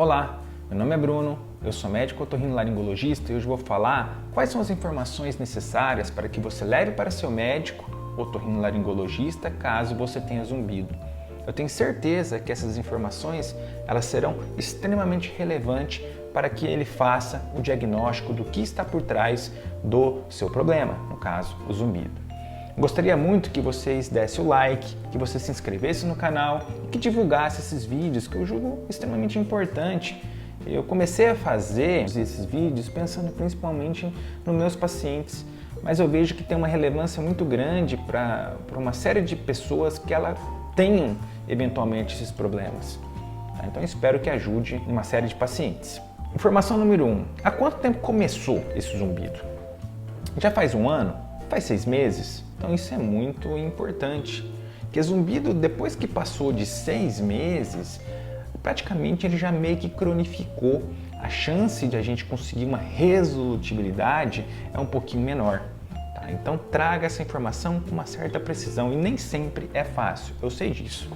Olá, meu nome é Bruno, eu sou médico otorrinolaringologista e hoje vou falar quais são as informações necessárias para que você leve para seu médico otorrinolaringologista caso você tenha zumbido. Eu tenho certeza que essas informações elas serão extremamente relevantes para que ele faça o diagnóstico do que está por trás do seu problema, no caso, o zumbido. Gostaria muito que vocês dessem o like, que você se inscrevesse no canal e que divulgasse esses vídeos que eu julgo extremamente importante. Eu comecei a fazer esses vídeos pensando principalmente nos meus pacientes, mas eu vejo que tem uma relevância muito grande para uma série de pessoas que ela tenham eventualmente esses problemas. Então espero que ajude uma série de pacientes. Informação número 1. Há quanto tempo começou esse zumbido? Já faz um ano? Faz 6 meses? Então isso é muito importante, porque zumbido depois que passou de 6 meses, praticamente ele já meio que cronificou. A chance de a gente conseguir uma resolutibilidade é um pouquinho menor. Tá? Então traga essa informação com uma certa precisão e nem sempre é fácil, eu sei disso.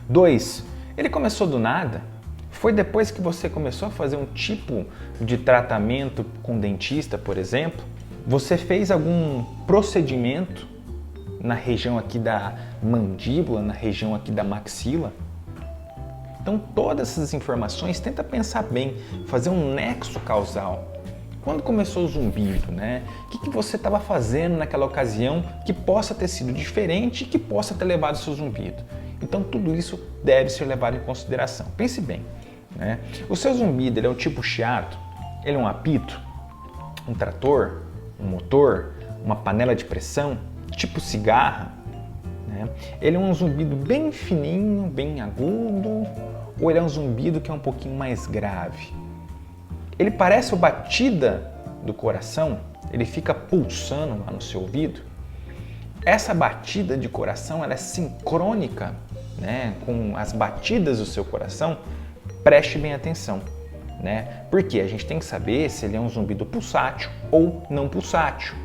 2. Ele começou do nada? Foi depois que você começou a fazer um tipo de tratamento com dentista, por exemplo? Você fez algum procedimento na região aqui da mandíbula, na região aqui da maxila? Então todas essas informações, tenta pensar bem, fazer um nexo causal. Quando começou o zumbido, né? O que você estava fazendo naquela ocasião que possa ter sido diferente e que possa ter levado ao seu zumbido? Então tudo isso deve ser levado em consideração. Pense bem, né? O seu zumbido ele é um tipo chiado? Ele é um apito? Um trator? Um motor, uma panela de pressão, tipo cigarra, né? Ele é um zumbido bem fininho, bem agudo, ou ele é um zumbido que é um pouquinho mais grave? Ele parece a batida do coração? Ele fica pulsando lá no seu ouvido? Essa batida de coração ela é sincrônica, né, com as batidas do seu coração? Preste bem atenção. Né? Porque a gente tem que saber se ele é um zumbido pulsátil ou não pulsátil.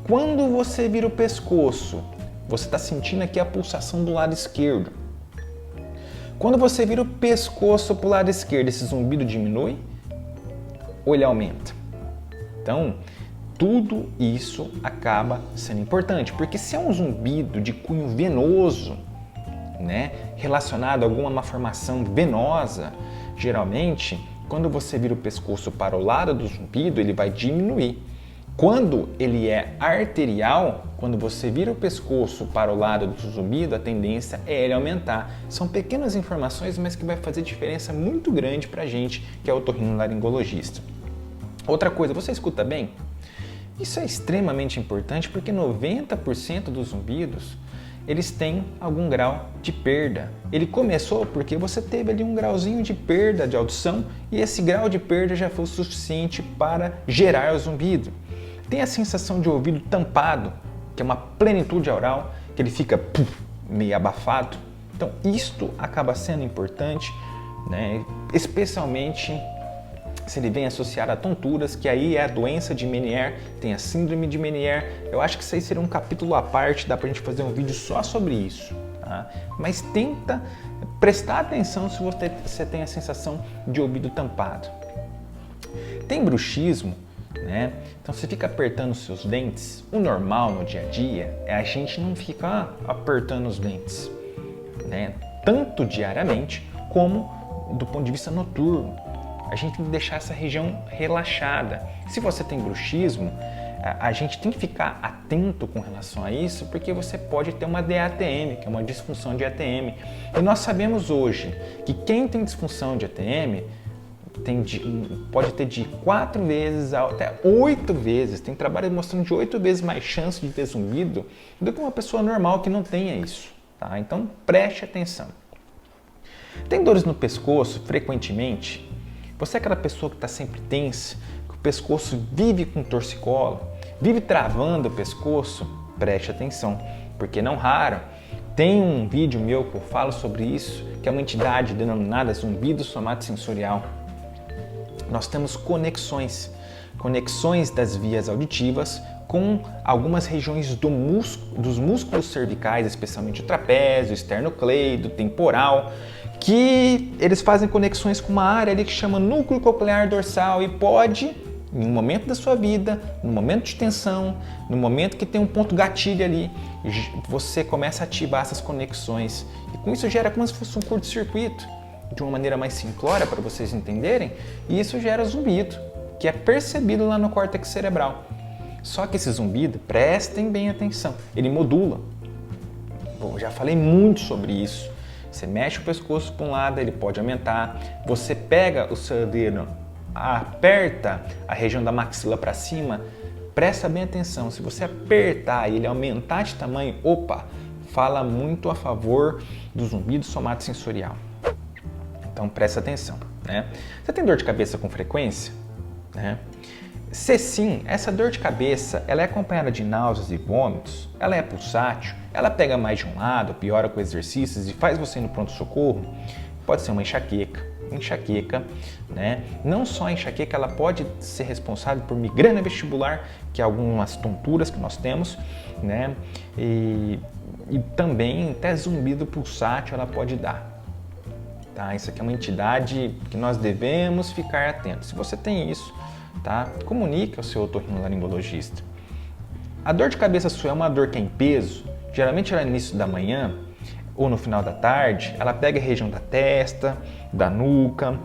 Quando você vira o pescoço, você está sentindo aqui a pulsação do lado esquerdo. Quando você vira o pescoço para o lado esquerdo, esse zumbido diminui ou ele aumenta? Então, tudo isso acaba sendo importante, porque se é um zumbido de cunho venoso, né, relacionado a alguma malformação venosa, geralmente quando você vira o pescoço para o lado do zumbido, ele vai diminuir. Quando ele é arterial, quando você vira o pescoço para o lado do zumbido, a tendência é ele aumentar. São pequenas informações, mas que vai fazer diferença muito grande para a gente, que é otorrinolaringologista. Outra coisa, você escuta bem? Isso é extremamente importante porque 90% dos zumbidos eles têm algum grau de perda. Ele começou porque você teve ali um grauzinho de perda de audição e esse grau de perda já foi o suficiente para gerar o zumbido. Tem a sensação de ouvido tampado, que é uma plenitude aural, que ele fica meio abafado. Então isto acaba sendo importante, né? Especialmente se ele vem associado a tonturas, que aí é a doença de Meniere, tem a síndrome de Meniere. Eu acho que isso aí seria um capítulo à parte, dá pra gente fazer um vídeo só sobre isso. Tá? Mas tenta prestar atenção se você tem a sensação de ouvido tampado. Tem bruxismo, né? Então você fica apertando os seus dentes. O normal no dia a dia é a gente não ficar apertando os dentes, né? Tanto diariamente como do ponto de vista noturno. A gente tem que deixar essa região relaxada. Se você tem bruxismo, a gente tem que ficar atento com relação a isso, porque você pode ter uma DATM, que é uma disfunção de ATM. E nós sabemos hoje que quem tem disfunção de ATM pode ter de 4 vezes até 8 vezes, tem trabalho mostrando de 8 vezes mais chance de ter zumbido do que uma pessoa normal que não tenha isso. Tá? Então preste atenção. Tem dores no pescoço frequentemente? Você é aquela pessoa que está sempre tensa, que o pescoço vive com torcicolo, vive travando o pescoço? Preste atenção, porque não raro tem um vídeo meu que eu falo sobre isso, que é uma entidade denominada zumbido somatosensorial. Nós temos conexões das vias auditivas com algumas regiões dos músculos cervicais, especialmente o trapézio, esternocleido, temporal, que eles fazem conexões com uma área ali que chama núcleo coclear dorsal e pode, em um momento da sua vida, no momento de tensão, no momento que tem um ponto gatilho ali, você começa a ativar essas conexões e com isso gera como se fosse um curto-circuito, de uma maneira mais simplória para vocês entenderem, e isso gera zumbido, que é percebido lá no córtex cerebral. Só que esse zumbido, prestem bem atenção, ele modula. Bom, já falei muito sobre isso. Você mexe o pescoço para um lado, ele pode aumentar. Você pega o seu dedo, aperta a região da maxila para cima, presta bem atenção. Se você apertar e ele aumentar de tamanho, opa, fala muito a favor do zumbido somatosensorial. Então presta atenção, né? Você tem dor de cabeça com frequência? Né? Se sim, essa dor de cabeça ela é acompanhada de náuseas e vômitos, ela é pulsátil, ela pega mais de um lado, piora com exercícios e faz você ir no pronto-socorro, pode ser uma enxaqueca. Enxaqueca, né? Não só a enxaqueca, ela pode ser responsável por migrânia vestibular, que é algumas tonturas que nós temos, né? E também até zumbido pulsátil ela pode dar. Tá? Isso aqui é uma entidade que nós devemos ficar atentos. Se você tem isso, tá? Comunique ao seu otorrinolaringologista. A dor de cabeça sua é uma dor que é em peso, geralmente ela é no início da manhã ou no final da tarde, ela pega a região da testa, da nuca,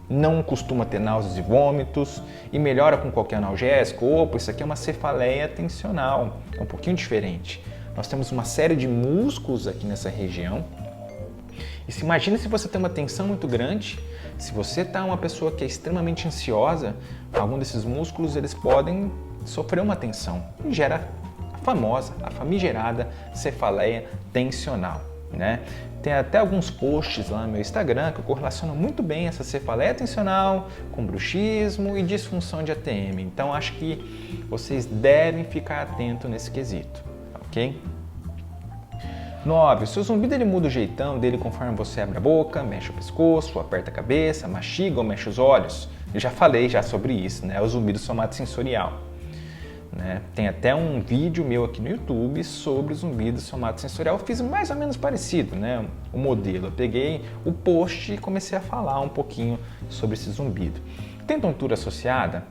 não costuma ter náuseas e vômitos e melhora com qualquer analgésico. Opa, isso aqui é uma cefaleia tensional, é um pouquinho diferente. Nós temos uma série de músculos aqui nessa região. E se imagina se você tem uma tensão muito grande, se você está uma pessoa que é extremamente ansiosa, algum desses músculos eles podem sofrer uma tensão e gera a famosa, a famigerada cefaleia tensional, né? Tem até alguns posts lá no meu Instagram que eu correlaciono muito bem essa cefaleia tensional com bruxismo e disfunção de ATM. Então acho que vocês devem ficar atentos nesse quesito, ok? 9. O seu zumbido ele muda o jeitão dele conforme você abre a boca, mexe o pescoço, aperta a cabeça, mastiga ou mexe os olhos. Eu já falei sobre isso, né? O zumbido somatosensorial. Né? Tem até um vídeo meu aqui no YouTube sobre o zumbido somatosensorial. Eu fiz mais ou menos parecido, né? O modelo. Eu peguei o post e comecei a falar um pouquinho sobre esse zumbido. Tem tontura associada?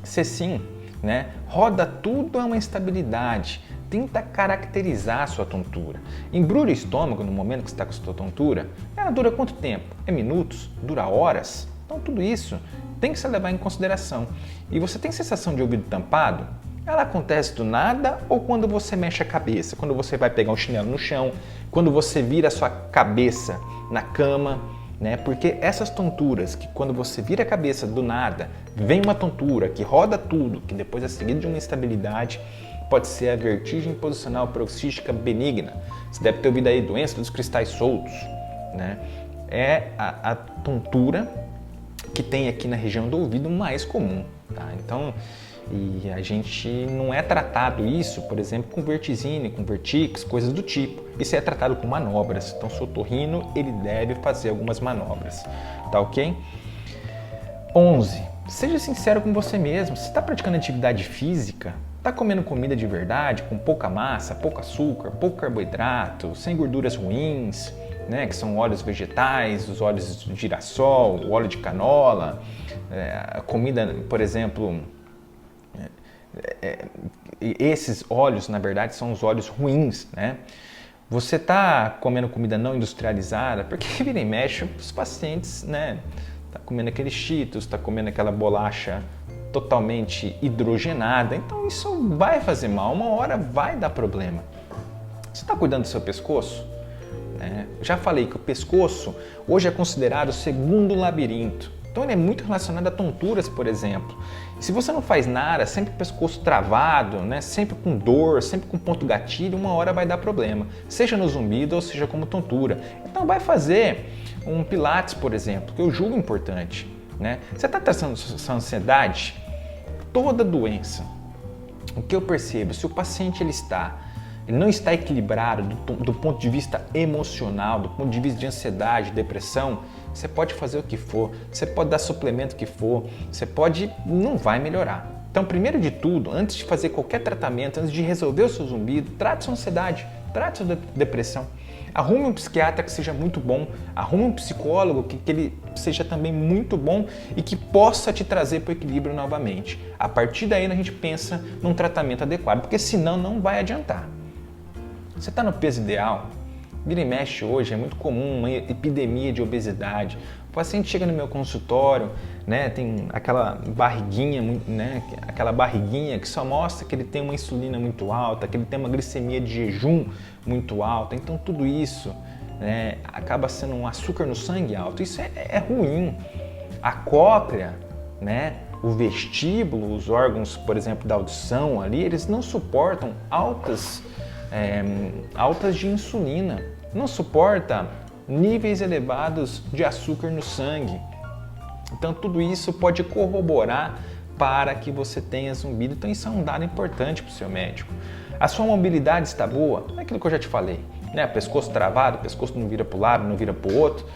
Se sim, né? Roda tudo é uma instabilidade. Tenta caracterizar a sua tontura. Embrulha o estômago no momento que você está com a sua tontura. Ela dura quanto tempo? É minutos? Dura horas? Então tudo isso tem que se levar em consideração. E você tem sensação de ouvido tampado? Ela acontece do nada ou quando você mexe a cabeça? Quando você vai pegar um chinelo no chão? Quando você vira a sua cabeça na cama? Né? Porque essas tonturas, que quando você vira a cabeça do nada, vem uma tontura que roda tudo, que depois é seguida de uma instabilidade, pode ser a vertigem posicional paroxística benigna. Você deve ter ouvido aí doença dos cristais soltos, né? É a tontura que tem aqui na região do ouvido mais comum, tá? Então, e a gente não é tratado isso, por exemplo, com vertigine, com vertix, coisas do tipo. Isso é tratado com manobras. Então, o seu otorrino, ele deve fazer algumas manobras, tá ok? 11. Seja sincero com você mesmo. Se está praticando atividade física, está comendo comida de verdade, com pouca massa, pouco açúcar, pouco carboidrato, sem gorduras ruins, né, que são óleos vegetais, os óleos de girassol, o óleo de canola, a comida, por exemplo, esses óleos, na verdade, são os óleos ruins, né? Você está comendo comida não industrializada, porque vira e mexe os pacientes, né? Tá comendo aqueles Cheetos, tá comendo aquela bolacha totalmente hidrogenada, então isso vai fazer mal, uma hora vai dar problema. Você está cuidando do seu pescoço? Já falei que o pescoço hoje é considerado o segundo labirinto, então ele é muito relacionado a tonturas, por exemplo. Se você não faz nada, sempre com o pescoço travado, né? Sempre com dor, sempre com ponto gatilho, uma hora vai dar problema, seja no zumbido ou seja como tontura. Então vai fazer um pilates, por exemplo, que eu julgo importante. Né? Você está tratando sua ansiedade? Toda doença, o que eu percebo, se o paciente ele não está equilibrado do ponto de vista emocional, do ponto de vista de ansiedade, depressão, você pode fazer o que for, você pode dar suplemento que for, não vai melhorar. Então, primeiro de tudo, antes de fazer qualquer tratamento, antes de resolver o seu zumbido, trate sua ansiedade, trate sua depressão. Arrume um psiquiatra que seja muito bom, arrume um psicólogo que ele seja também muito bom e que possa te trazer para o equilíbrio novamente. A partir daí a gente pensa num tratamento adequado, porque senão não vai adiantar. Você está no peso ideal? Vira e mexe hoje, é muito comum uma epidemia de obesidade. O paciente chega no meu consultório, né, tem aquela barriguinha, né, aquela barriguinha que só mostra que ele tem uma insulina muito alta, que ele tem uma glicemia de jejum muito alta. Então tudo isso, né, acaba sendo um açúcar no sangue alto. Isso é ruim. A cóclea, né, o vestíbulo, os órgãos, por exemplo, da audição ali, eles não suportam altas de insulina, não suporta níveis elevados de açúcar no sangue. Então tudo isso pode corroborar para que você tenha zumbido. Então isso é um dado importante para o seu médico. A sua mobilidade está boa? É aquilo que eu já te falei, né? Pescoço travado, pescoço não vira para o lado, não vira para o outro.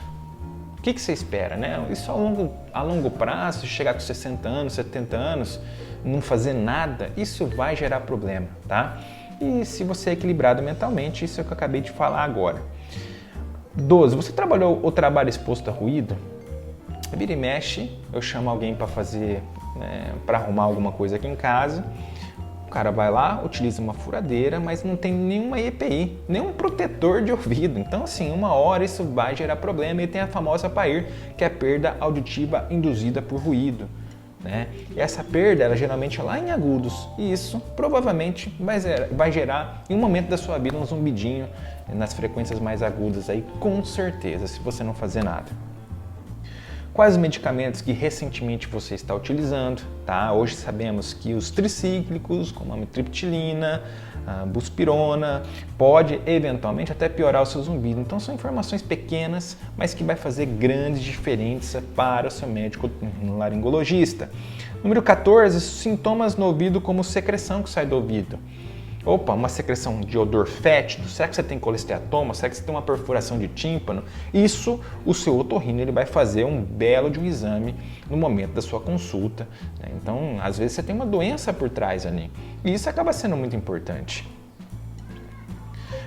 O que você espera, né? Isso a longo prazo, chegar com 60 anos, 70 anos, não fazer nada, isso vai gerar problema, tá? E se você é equilibrado mentalmente, isso é o que eu acabei de falar agora. 12. Você trabalhou ou trabalha exposto a ruído? Vira e mexe, eu chamo alguém para fazer, para arrumar alguma coisa aqui em casa. O cara vai lá, utiliza uma furadeira, mas não tem nenhuma EPI, nenhum protetor de ouvido. Então, assim, uma hora isso vai gerar problema. E tem a famosa PAIR, que é a perda auditiva induzida por ruído, né? E essa perda, ela geralmente é lá em agudos. E isso provavelmente vai gerar, em um momento da sua vida, um zumbidinho nas frequências mais agudas aí, com certeza, se você não fazer nada. Quais os medicamentos que recentemente você está utilizando? Tá? Hoje sabemos que os tricíclicos, como a amitriptilina, a buspirona, pode eventualmente até piorar o seu zumbido. Então são informações pequenas, mas que vai fazer grande diferença para o seu médico laringologista. Número 14, sintomas no ouvido como secreção que sai do ouvido. Opa, uma secreção de odor fétido, será que você tem colesteatoma? Será que você tem uma perfuração de tímpano? Isso, o seu otorrino ele vai fazer um belo de um exame no momento da sua consulta, né? Então, às vezes você tem uma doença por trás ali, e isso acaba sendo muito importante.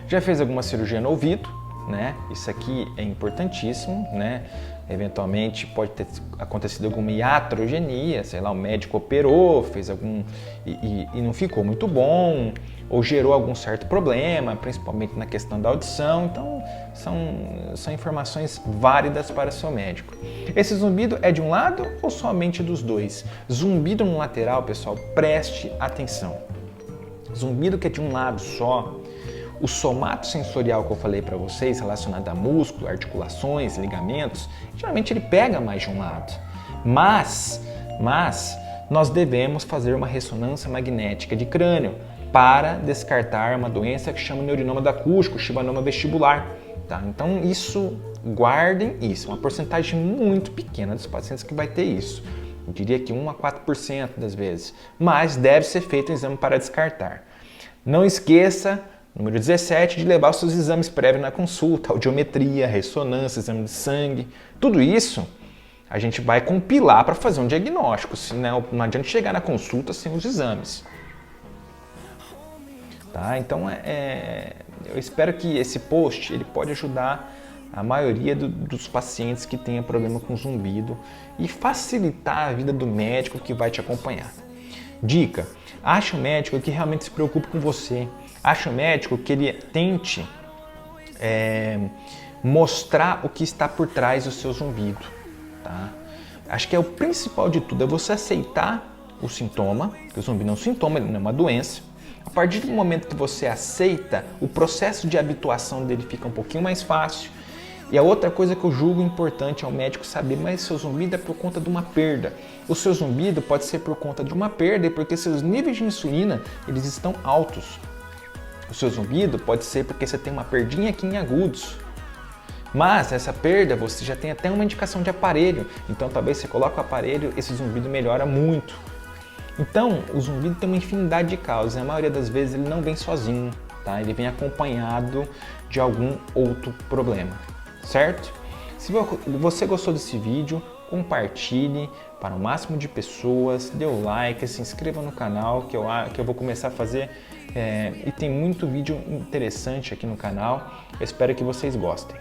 Já fez alguma cirurgia no ouvido, né? Isso aqui é importantíssimo, né? Eventualmente pode ter acontecido alguma iatrogenia, sei lá, o médico operou, fez algum e não ficou muito bom, ou gerou algum certo problema, principalmente na questão da audição. Então são informações válidas para o seu médico. Esse zumbido é de um lado ou somente dos dois? Zumbido no lateral, pessoal, preste atenção. Zumbido que é de um lado só, o somato sensorial que eu falei para vocês, relacionado a músculo, articulações, ligamentos, geralmente ele pega mais de um lado. Mas nós devemos fazer uma ressonância magnética de crânio para descartar uma doença que chama neurinoma acústico, chibanoma vestibular. Tá? Então guardem isso, uma porcentagem muito pequena dos pacientes que vai ter isso. Eu diria que 1 a 4% das vezes, mas deve ser feito um exame para descartar. Não esqueça, número 17, de levar os seus exames prévios na consulta, audiometria, ressonância, exame de sangue. Tudo isso a gente vai compilar para fazer um diagnóstico, senão não adianta chegar na consulta sem os exames. Tá? Então eu espero que esse post ele pode ajudar a maioria dos pacientes que tenham problema com zumbido e facilitar a vida do médico que vai te acompanhar. Dica: ache um médico que realmente se preocupe com você. Ache um médico que ele tente mostrar o que está por trás do seu zumbido. Tá? Acho que é o principal de tudo, é você aceitar o sintoma, que o zumbido é um sintoma, ele não é uma doença. A partir do momento que você aceita, o processo de habituação dele fica um pouquinho mais fácil. E a outra coisa que eu julgo importante é o médico saber, mas seu zumbido é por conta de uma perda. O seu zumbido pode ser por conta de uma perda e porque seus níveis de insulina eles estão altos. O seu zumbido pode ser porque você tem uma perdinha aqui em agudos. Mas essa perda você já tem até uma indicação de aparelho. Então talvez você coloque o aparelho, esse zumbido melhora muito. Então o zumbido tem uma infinidade de causas. A maioria das vezes ele não vem sozinho, tá? Ele vem acompanhado de algum outro problema, certo? Se você gostou desse vídeo, compartilhe para o máximo de pessoas, dê o like, se inscreva no canal que eu vou começar a fazer e tem muito vídeo interessante aqui no canal. Eu espero que vocês gostem.